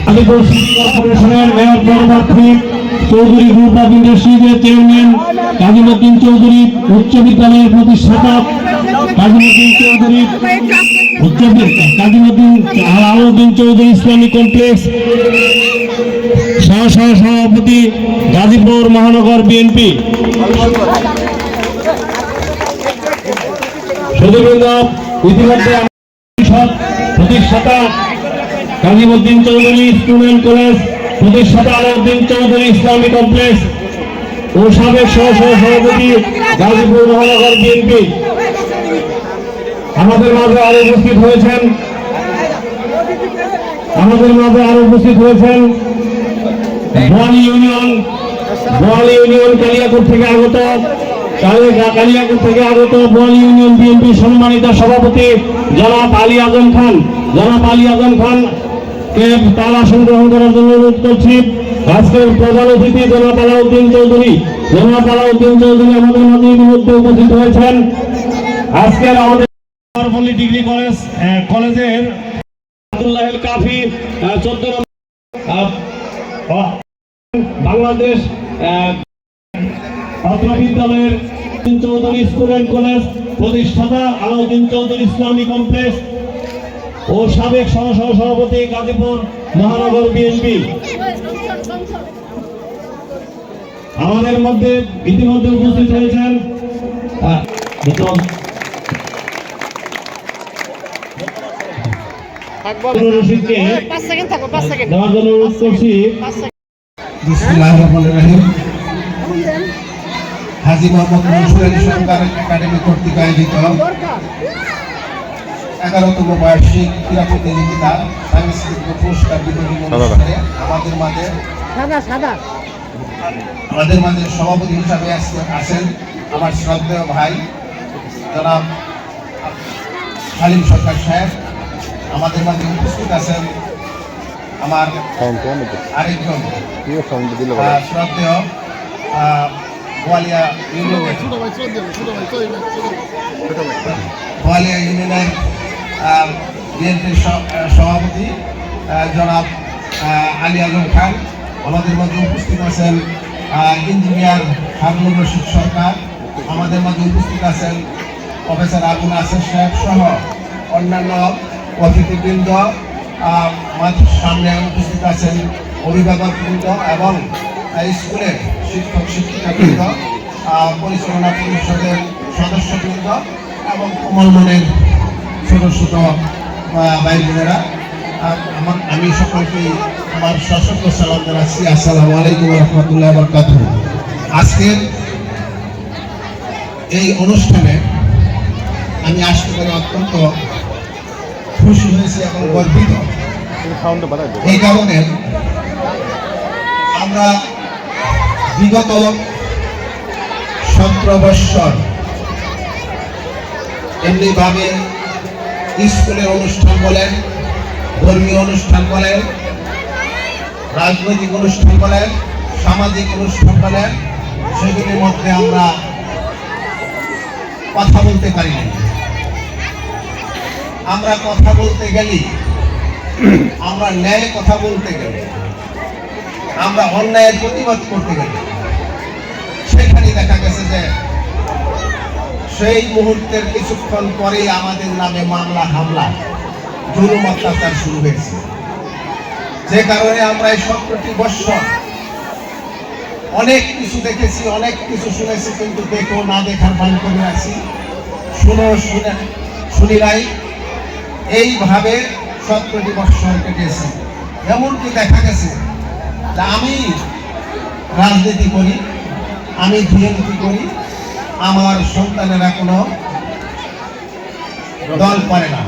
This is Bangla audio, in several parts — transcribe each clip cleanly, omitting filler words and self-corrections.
আলিপুর সিটি কর্পোরেশনের মেয়র পদপ্রার্থী চৌধুরী গ্রুপ অফ ইন্ডাস্ট্রিজের চেয়ারম্যান কাজীমুদ্দিন চৌধুরী উচ্চ বিদ্যালয়ের প্রতিষ্ঠাতা কাজীমুদ্দিন চৌধুরী আলাউদ্দিন চৌধুরী ইসলামিক কমপ্লেক্স সভাপতি গাজীপুর মহানগর বিএনপি। সুধীবৃন্দ, ইতিমধ্যে প্রতিষ্ঠাতা কাজীমুদ্দিন চৌধুরী স্টুডেন্ট কলেজ, প্রতিষ্ঠাতা আলাউদ্দিন চৌধুরী ইসলামিক কমপ্লেক্স ও সাবেক সভাপতি গাজীপুর মহানগর বিএনপি আমাদের মাঝে আরো উপস্থিত হয়েছেন। বোয়ালি ইউনিয়ন কালিয়াকোট থেকে আগত বোয়ালি ইউনিয়ন বিএনপি সম্মানিত সভাপতি জনাব আলী আজম খান কে তার আসন গ্রহণ করার জন্য অনুরোধ করছি। আজকের প্রধান অতিথি জনাব আলাউদ্দিন চৌধুরী আমাদের মাঝে ইতিমধ্যে উপস্থিত হয়েছেন। আজকের আমাদের ডিগ্রি কলেজের কাফি 14 বাংলাদেশ বিদ্যালয়ের চৌধুরী স্টুডেন্ট কলেজ, প্রতিষ্ঠাতা আলাউদ্দিন চৌধুরী ইসলামী কমপ্লেক্স ও সাবেক সভাপতি গাজীপুর মহানগর বিএনপি আমাদের মধ্যে ইতিমধ্যে উপস্থিত হয়েছেন। হাজী মোহাম্মদ মনসুর আলী সরকার একাডেমি কর্তৃক আয়োজিত 11তম বার্ষিক ক্রীড়া প্রতিযোগিতা সাংস্কৃতিক পুরস্কার বিতরণী অনুষ্ঠানে আমাদের মাঝে সভাপতি হিসাবে আছেন আমার শ্রদ্ধেয় ভাই জনাব সালিম সরকার সাহেব। আমাদের মাঝে উপস্থিত আছেন আমার আরেকজন শ্রদ্ধেয় বোয়ালিয়া ইউনিয়নের বিএনপির সভাপতি জনাব আলী আজম খান। আমাদের মাঝে উপস্থিত আছেন ইঞ্জিনিয়ার হারুনুর রশিদ সরকার। আমাদের মাঝে উপস্থিত আছেন প্রফেসর আবু নাসের সাহেব সহ অন্যান্য অতিথিবৃন্দ। সামনে উপস্থিত আছেন অভিভাবকবৃন্দ এবং স্কুলের শিক্ষক শিক্ষিকাবৃন্দ, পরিচালনা পরিষদের সদস্যবৃন্দ এবং কোমল মনের ছোট ছোট ভাই বোনেরা, আমি সকলকে আমার সশস্ত্র সালাম জানাচ্ছি। আসসালামু আলাইকুম ওয়া রাহমাতুল্লাহি ওয়া বারাকাতুহু। আজকের এই অনুষ্ঠানে আমি আসতে পেরে অত্যন্ত খুশি হয়েছি এবং গর্বিত। এই কারণে আমরা বিগত 17 বৎসর এমনিভাবে স্কুলের অনুষ্ঠান বলেন, ধর্মীয় অনুষ্ঠান বলেন, রাজনৈতিক অনুষ্ঠান বলেন, সামাজিক অনুষ্ঠান বলেন, সেগুলির মধ্যে আমরা কথা বলতে পারি না। আমরা কথা বলতে গেলে, আমরা ন্যায় কথা বলতে গেলে, আমরা অন্যায়ের প্রতিবাদ করতে গেলে সেখানে দেখা গেছে যে সেই মুহূর্তের কিছুক্ষণ পরেই আমাদের নামে মামলা হামলা জুলুম অত্যাচার শুরু হয়েছে। যে কারণে আমরা এই 17টি বৎসর অনেক কিছু দেখেছি, অনেক কিছু শুনেছি, কিন্তু দেখেও না দেখার ভান করে আছি, শুনি নাই। এইভাবে 17টি বৎসর কেটেছে। এমনকি দেখা গেছে যে আমি রাজনীতি করি, আমি বিএনপি করি, আমার সন্তানেরা কোনো দল করে না,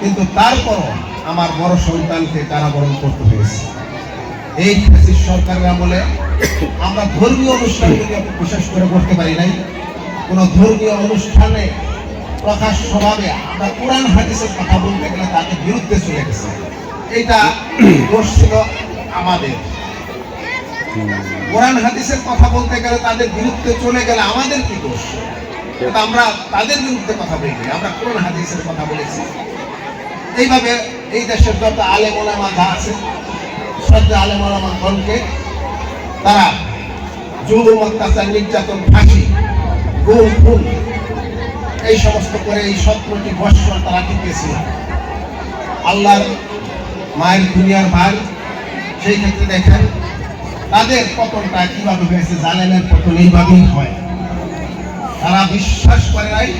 কিন্তু তারপরও আমার বড় সন্তানকে কারাবরণ করতে হয়েছে। এই সরকারের আমলে আমরা ধর্মীয় অনুষ্ঠানগুলি বিশেষ করে করতে পারি নাই। কোনো ধর্মীয় অনুষ্ঠানে প্রকাশ্যভাবে আমরা কোরআন হাদিসের কথা বলতে গেলে তাকে বিরুদ্ধে চলে গেছে। এটা দোষ ছিল আমাদের। কোরআন হাদিসের কথা বলতে গেলে তাদের বিরুদ্ধে চলে গেলে আমাদের কি দোষ? কিন্তু আমরা তাদের বিরুদ্ধে কথা বলিনি, আমরা কোরআন হাদিসের কথা বলেছি। এইভাবে এই দেশের যত আলেম ওলামা যা আছে সব আলেম ওলামাগণকে তারা জুলুম, অত্যাচার, নির্যাতন, ফাঁসি, গুম, খুন এই সমস্ত করে এই 17টি বৎসর তারা টিকেছিল। আল্লাহর মায়ের দুনিয়ার ভার, সেই ক্ষেত্রে দেখেন তাদের পতনটা কিভাবে হয়েছে। জালেমের পতন এইভাবেই হয়। তারা বিশ্বাস করে নাই,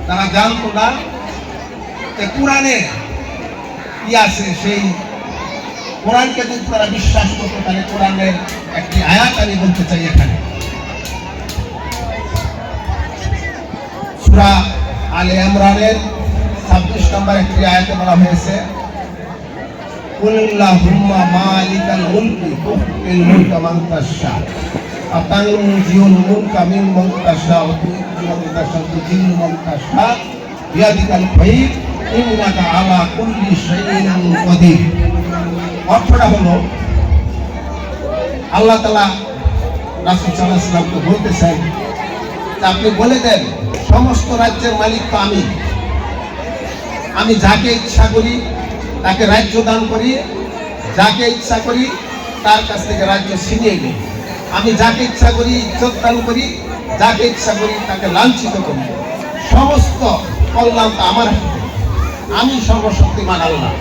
তারা জানতো না যে কোরআনে কি আছে। সেই কোরআনকে যদি তারা বিশ্বাস করতো তাহলে কোরআনের একটি আয়াত আমি বলতে চাই এখানে। সূরা আলে ইমরানের 26 নম্বর একটি আয়াতে বলা হয়েছে, কুল্লাহুম্মা মালিকাল মুলকি তুতিল মুলকা মান তাশা আতানজিউল মুলকা মিম্মান তাশা ওয়া তু'তিল মান তাশা তুযিল্লু মান তাশা বিয়াদিকাল খায়র ইন্নাকা আলা কুল্লি শাইইন কাদির। অর্থটা হলো আল্লাহ তাআলা রাসূল সাল্লাল্লাহু আলাইহি ওয়াসাল্লামকে বলতেছেন যে আপনি বলে দেন সমস্ত রাজ্যের মালিক তো আমি যাকে ইচ্ছা করি তাকে রাজ্য দান করি, যাকে ইচ্ছা করি তার কাছ থেকে রাজ্য ছিনিয়ে নিই। আমি যাকে ইচ্ছা করি ইজ্জত দান করি, যাকে ইচ্ছা করি তাকে লাঞ্ছিত করি। সমস্ত কল্যাণ তো আমার হাতে, আমি সর্বশক্তিমান আল্লাহ।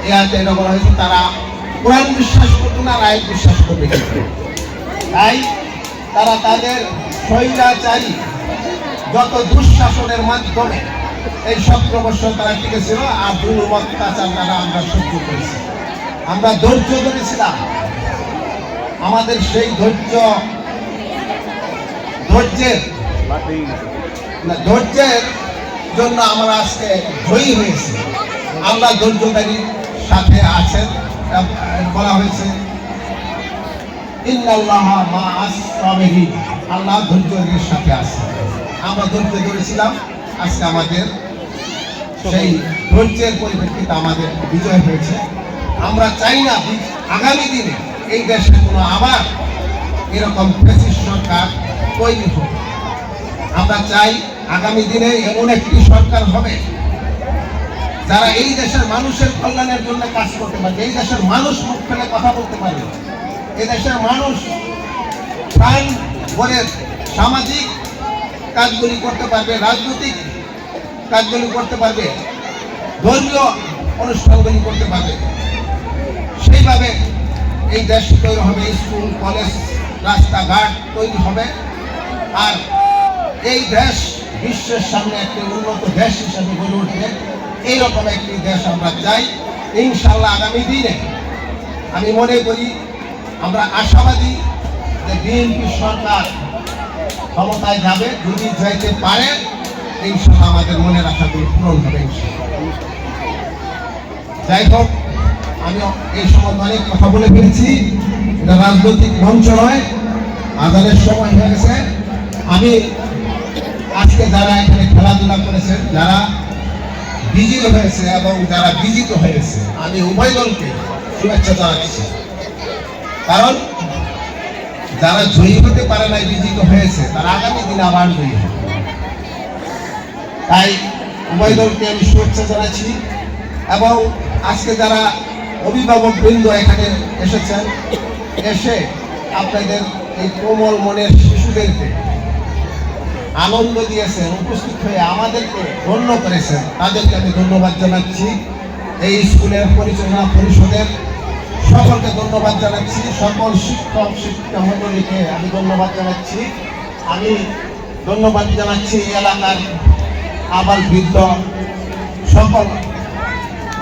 এই আয়াতে এটা বলা হয়েছে তারা কোরআন বিশ্বাস করতো না, আয়াত বিশ্বাস করবে। তাই তারা তাদের স্বৈরাচারী যত দুঃশাসনের মাধ্যমে এই 17 বছর তারা টিকেছিল। আর জুলুম, অত্যাচার তারা আমরা সহ্য করেছি, আমরা ধৈর্য ধরেছিলাম। আমাদের সেই ধৈর্যের জন্য আমরা আজকে জয়ী হয়েছি। আমরা ধৈর্যধারীর সাথে আছেন। বলা হয়েছে ইন্নাল্লাহা মা'আস সাবিরিন, আল্লাহ ধৈর্যের সাথে আছে। আমরা ধৈর্য ধরেছিলাম, আজকে আমাদের সেই ধৈর্যের পরিপ্রেক্ষিতে আমাদের বিজয় হয়েছে। আমরা চাই না আগামী দিনে এই দেশে কোনো আবার এরকম ফ্যাসিস্ট সরকার তৈরি হোক। আমরা চাই আগামী দিনে এমন একটি সরকার হবে যারা এই দেশের মানুষের কল্যাণের জন্য কাজ করতে পারবে, এই দেশের মানুষ মুখ ফেলে কথা বলতে পারবে, এই দেশের মানুষ প্রাণ ভরে সামাজিক কাজগুলি করতে পারবে, রাজনৈতিক কাজগুলি করতে পারবে, ধর্মীয় অনুষ্ঠানগুলি করতে পারবে। সেইভাবে এই দেশ তৈরি হবে, স্কুল, কলেজ, রাস্তাঘাট তৈরি হবে। আর এই দেশ বিশ্বের সামনে একটি উন্নত দেশ হিসেবে গড়ে উঠবে। এইরকম একটি দেশ আমরা চাই ইনশাআল্লাহ। আগামী দিনে আমি মনে করি, আমরা আশাবাদী যে বিএনপি সরকার ক্ষমতায় যাবে। যদি যাইতে পারে ইনশাআল্লাহ আমাদের মনের আশাগুলো পূরণ হবে ইনশাআল্লাহ। যাই হোক, আমি এই সময় অনেক কথা বলে ফেলেছি। এটা রাজনৈতিক মঞ্চ নয়, আজানের সময় হয়ে গেছে। আমি আজকে যারা এখানে খেলাধুলা করেছেন, যারা বিজয়ী হয়েছে এবং যারা বিজিত হয়েছে, আমি উভয় দলকে শুভেচ্ছা জানাচ্ছি। কারণ যারা জয়ী হতে পারে নাই, বিজিত হয়েছে, তারা আগামী দিনে আবার জয়ী হবে। তাই উভয় দলকে আমি শুভেচ্ছা জানাচ্ছি। এবং আজকে যারা অভিভাবক বৃন্দ এখানে এসেছেন, এসে আপনাদের এই কোমল মনের শিশুদেরকে আনন্দ দিয়েছেন, উপস্থিত হয়ে আমাদেরকে ধন্য করেছেন, তাদেরকে আমি ধন্যবাদ জানাচ্ছি। এই স্কুলের পরিচালনা পরিষদের সকলকে ধন্যবাদ জানাচ্ছি। সকল শিক্ষক শিক্ষিকা মণ্ডলীকে আমি ধন্যবাদ জানাচ্ছি। আমি ধন্যবাদ জানাচ্ছি এলাকার আবাল বৃদ্ধ সকল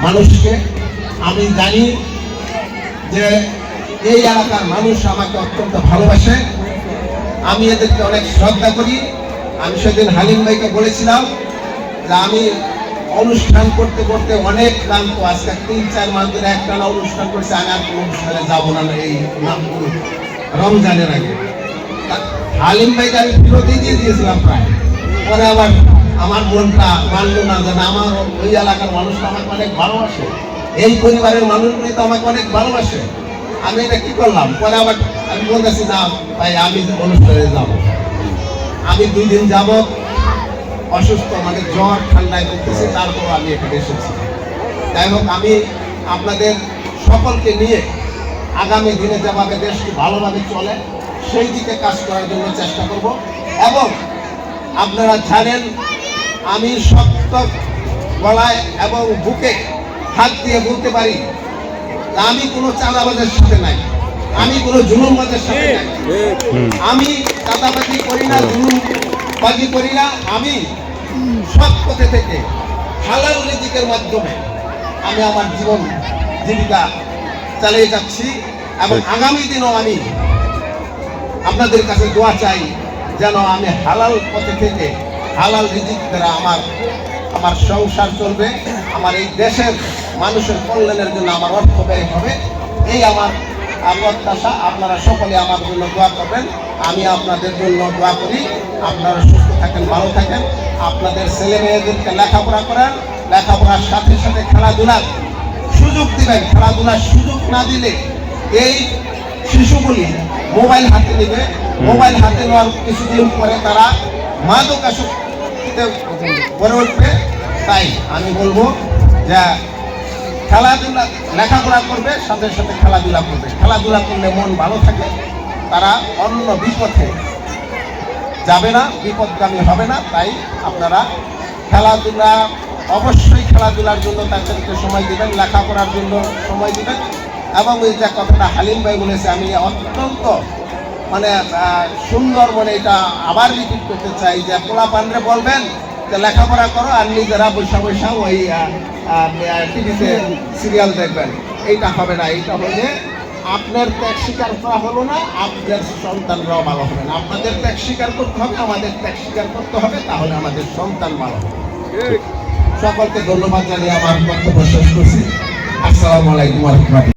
মানুষকে। আমি জানি যে এই এলাকার মানুষ আমাকে অত্যন্ত ভালোবাসে, আমি এদেরকে অনেক শ্রদ্ধা করি। আমি সেদিন হালিম ভাইকে বলেছিলাম যে আমি অনুষ্ঠান করতে করতে অনেক ক্লান্ত, আজকে 3-4 মাস ধরে একটানা অনুষ্ঠান করছি, আমি আর কোনো অনুষ্ঠানে যাবো না এই রমজানের আগে। হালিম ভাইকে আমি বিরতি দিয়ে দিয়েছিলাম প্রায়। পরে আবার আমার মনটা মানলো না, যে আমার ওই এলাকার মানুষটা আমাকে অনেক ভালোবাসে, এই পরিবারের মানুষগুলি তো আমাকে অনেক ভালোবাসে, আমি এটা কি করলাম। পরে আবার আমি বলতেছি না ভাই, আমি অনুষ্ঠানে যাবো। আমি 2 দিন যাবত অসুস্থ, মানে জ্বর ঠান্ডায় ভুগতেছি, তারপর আমি এখানে এসেছি। যাই হোক, আমি আপনাদের সকলকে নিয়ে আগামী দিনে যেভাবে দেশটি ভালোভাবে চলে সেই দিকে কাজ করার জন্য চেষ্টা করব। এবং আপনারা জানেন, আমি শক্ত গলায় এবং বুকে হাত দিয়ে বলতে পারি আমি কোনো চাঁদাবাজের সাথে নাই, আমি কোনো জুলুমবাজের সাথে নাই, আমি চাঁদাবাজি করি না, জুলুমবাজি করি না। আমি সৎ পথে থেকে হালাল রিজিকের মাধ্যমে আমি আমার জীবন জীবিকা চালিয়ে যাচ্ছি। এবং আগামী দিনও আমি আপনাদের কাছে দোয়া চাই যেন আমি হালাল পথে থেকে হালাল রিজিক দ্বারা আমার সংসার চলবে, আমার এই দেশের মানুষের কল্যাণের জন্য আমার অর্থ ব্যয় হবে, এই আমার প্রত্যাশা। আপনারা সকলে আমার জন্য দোয়া করবেন, আমি আপনাদের জন্য দোয়া করি। আপনারা সুস্থ থাকেন, ভালো থাকেন, আপনাদের ছেলে মেয়েদেরকে লেখাপড়া করান, লেখাপড়ার সাথে সাথে খেলাধুলার সুযোগ দিবেন। খেলাধুলার সুযোগ না দিলে এই শিশুগুলি মোবাইল হাতে নেবে, মোবাইল হাতে নেওয়ার কিছুদিন পরে তারা মাদকাসক্তিতে গড়ে উঠবে। তাই আমি বলবো যে খেলাধুলা, লেখাপড়া করবে, সাথে সাথে খেলাধুলা করবে। খেলাধুলা করলে মন ভালো থাকে, তারা অন্য বিপথে যাবে না, বিপদগামী হবে না। তাই আপনারা খেলাধুলা, অবশ্যই খেলাধুলার জন্য তাদেরকে সময় দিবেন, লেখাপড়ার জন্য সময় দিবেন। এবং এই যে কথাটা হালিম ভাই বলেছে, আমি অত্যন্ত মানে সুন্দর মনে এটা আবার রিপিট করতে চাই যে পোলাপানরে বলবেন যে লেখাপড়া করো আর নিজেরা বৈশা বৈশা ওই টিভিতে সিরিয়াল দেখবেন। এইটা হবে না। এইটা হলে আপনার ত্যাগ স্বীকার করা হলো না, আপনাদের সন্তানরাও ভালো হবে না। আপনাদের ত্যাগ স্বীকার করতে হবে, আমাদের ত্যাগ স্বীকার করতে হবে, তাহলে আমাদের সন্তান ভালো হবে। সকলকে ধন্যবাদ জানিয়ে আমার বক্তব্য শেষ করছি। আসসালামু আলাইকুম ওয়া রাহমাতুল্লাহ।